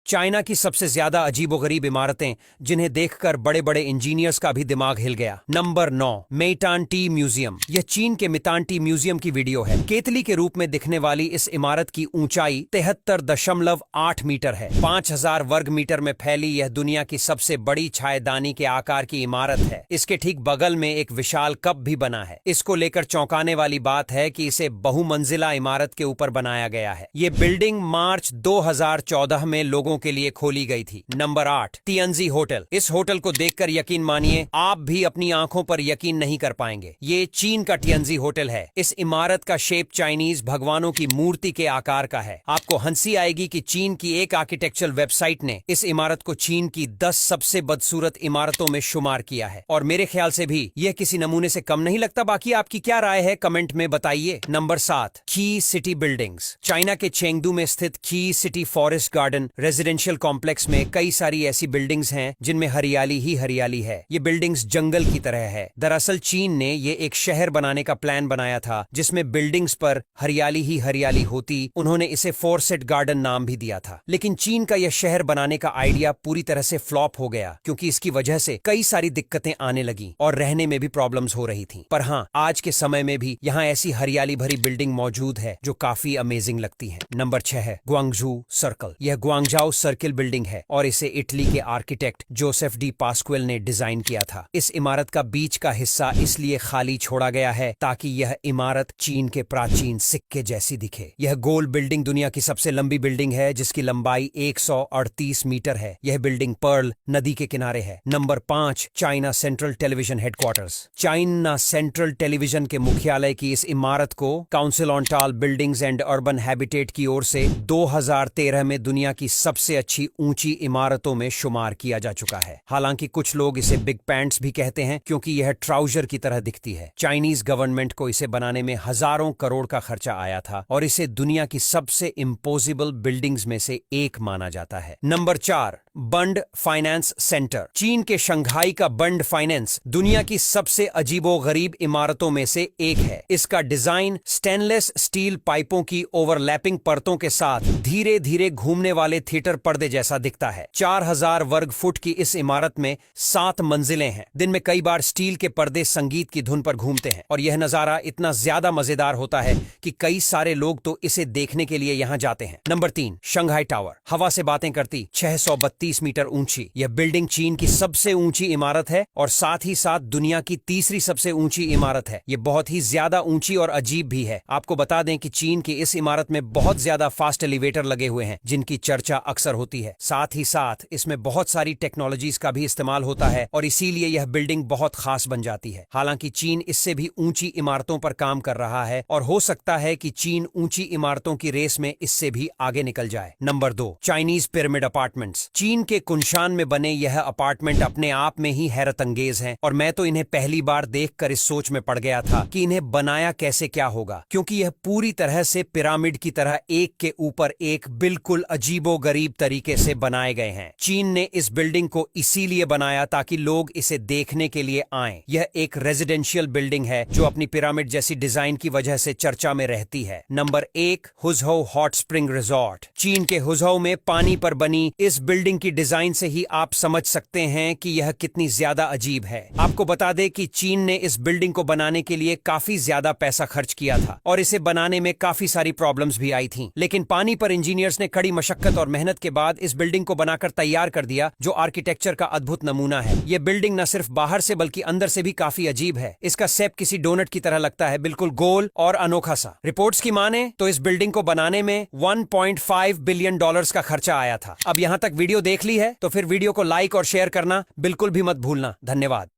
China की सबसे ज्यादा अजीबोगरीब इमारतें जिन्हें देखकर बड़े बड़े इंजीनियर्स का भी दिमाग हिल गया। Number 9, Meitan tea museum. यह चीन के मितान टी म्यूजियम की वीडियो है। केतली के रूप में दिखने वाली इस इमारत की ऊंचाई 73.8 मीटर है। 5000 वर्ग मीटर में फैली यह दुनिया की सबसे बड़ी छायदानी के आकार की इमारत है। इसके ठीक बगल में एक विशाल कप भी बना है। इसको लेकर चौंकाने वाली बात है कि इसे बहुमंजिला इमारत के ऊपर बनाया गया है। ये बिल्डिंग मार्च 2014 में लोगों के लिए खोली गई थी। Number 8, Tianzi hotel. इस होटल को देखकर यकीन मानिए आप भी अपनी आंखों पर यकीन नहीं कर पाएंगे। ये चीन का तिएनजी होटल है। इस इमारत का शेप चाइनीज भगवानों की मूर्ति के आकार का है। आपको हंसी आएगी कि चीन की एक आर्किटेक्चरल वेबसाइट ने इस इमारत को चीन की 10 सबसे बदसूरत इमारतों में शुमार किया है, और मेरे ख्याल से भी यह किसी नमूने से कम नहीं लगता। बाकी आपकी क्या राय है कमेंट में बताइए। नंबर 7, की सिटी बिल्डिंग्स। चाइना के चेंगडू में स्थित की city forest garden residential complex में कई सारी ऐसी बिल्डिंग्स हैं जिनमें हरियाली ही हरियाली है। ये बिल्डिंग्स जंगल की तरह है। दरअसल चीन ने ये एक शहर बनाने का प्लान बनाया था जिसमें बिल्डिंग्स पर हरियाली ही हरियाली होती। उन्होंने इसे फॉरेस्ट गार्डन नाम भी दिया था। लेकिन चीन का यह शहर बनाने का आइडिया पूरी तरह से फ्लॉप हो गया, क्योंकि इसकी वजह से कई सारी दिक्कतें आने लगी और रहने में भी प्रॉब्लम्स हो रही थी। पर हाँ, आज के समय में भी यहाँ ऐसी हरियाली भरी बिल्डिंग मौजूद है जो काफी अमेजिंग लगती है। नंबर 6 है ग्वांगझू सर्कल। यह ग्वांगझाओ सर्किल बिल्डिंग है और इसे इटली के आर्किटेक्ट जोसेफ डी पास्क्वेल ने डिजाइन किया था। इस इमारत का बीच का हिस्सा इसलिए खाली छोड़ा गया है ताकि यह इमारत चीन के प्राचीन सिक्के जैसी दिखे। यह गोल बिल्डिंग दुनिया की सबसे लंबी बिल्डिंग है जिसकी लंबाई 138 मीटर है। यह बिल्डिंग पर्ल नदी के किनारे है। Number 5, China central television headquarters. China central television के मुख्यालय की इस इमारत को काउंसिल ऑन टाल बिल्डिंग्स एंड अर्बन हैबिटेट की ओर से 2013 में दुनिया की सबसे अच्छी ऊंची इमारतों में शुमार किया जा चुका है। हालांकि कुछ लोग इसे बिग पैंट्स भी कहते हैं क्योंकि यह ट्राउजर की तरह दिखती है। चाइनीज गवर्नमेंट को इसे बनाने में हजारों करोड़ का खर्चा आया था और इसे दुनिया की सबसे इम्पोजिबल बिल्डिंग्स में से एक माना जाता है। नंबर 4, बंड फाइनेंस सेंटर। चीन के शंघाई का बंड फाइनेंस दुनिया की सबसे अजीबोगरीब इमारतों में से एक है। इसका डिजाइन स्टेनलेस स्टील पाइपों की ओवरलैपिंग परतों के साथ धीरे धीरे घूमने वाले थिएटर पर्दे जैसा दिखता है। 4000 वर्ग फुट की इस इमारत में 7 मंजिलें हैं। दिन में कई बार स्टील के पर्दे संगीत की धुन पर घूमते हैं और यह नजारा इतना ज्यादा मजेदार होता है कि कई सारे लोग तो इसे देखने के लिए यहाँ जाते हैं। Number 3, Shanghai tower. हवा से बातें करती 632 मीटर ऊंची यह बिल्डिंग चीन की सबसे ऊंची इमारत है और साथ ही साथ दुनिया की तीसरी सबसे ऊंची इमारत है। यह बहुत ही ज्यादा ऊंची और अजीब भी है। आपको बता दें कि चीन की इस इमारत में बहुत ज्यादा फास्ट एलिवेटर लगे हुए हैं जिनकी चर्चा अक्सर होती है। साथ ही साथ इसमें बहुत सारी टेक्नोलॉजीज का भी इस्तेमाल होता है और इसीलिए यह बिल्डिंग बहुत खास बन जाती है। हालांकि चीन इससे भी ऊंची इमारतों पर काम कर रहा है और हो सकता है कि चीन ऊंची इमारतों की रेस में इससे भी आगे निकल जाए। Number 2, Chinese pyramid apartments. चीन के कुनशान में बने यह अपार्टमेंट अपने आप में ही हैरत अंगेज हैं और मैं तो इन्हें पहली बार देखकर इस सोच में पड़ गया था कि इन्हें बनाया कैसे क्या होगा, क्योंकि यह पूरी तरह से पिरामिड की तरह एक के ऊपर एक बिल्कुल अजीबोगरीब तरीके से बनाए गए हैं। चीन ने इस बिल्डिंग को इसीलिए बनाया ताकि लोग इसे देखने के लिए आएं। यह एक रेजिडेंशियल बिल्डिंग है जो अपनी पिरामिड जैसी डिजाइन की वजह से चर्चा में रहती है। Number 1, Huzhou hot spring resort. चीन के हुजहौ में पानी पर बनी इस बिल्डिंग की डिजाइन से ही आप समझ सकते हैं कि यह कितनी ज्यादा अजीब है। आपको बता दें कि चीन ने इस बिल्डिंग को बनाने के लिए काफी ज्यादा पैसा खर्च किया था और इसे बनाने में काफी सारी प्रॉब्लम्स भी आई थी, लेकिन पानी पर इंजीनियर्स ने कड़ी मशक्कत और मेहनत के बाद इस बिल्डिंग को बनाकर तैयार कर दिया, जो आर्किटेक्चर का अद्भुत नमूना है। यह बिल्डिंग न सिर्फ बाहर से बल्कि अंदर से भी काफी अजीब है। इसका शेप किसी डोनट की तरह लगता है, बिल्कुल गोल और अनोखा सा। रिपोर्ट्स की माने तो इस बिल्डिंग को बनाने में $1.5 बिलियन का खर्चा आया था। अब यहाँ तक वीडियो देख ली है तो फिर वीडियो को लाइक और शेयर करना बिल्कुल भी मत भूलना। धन्यवाद।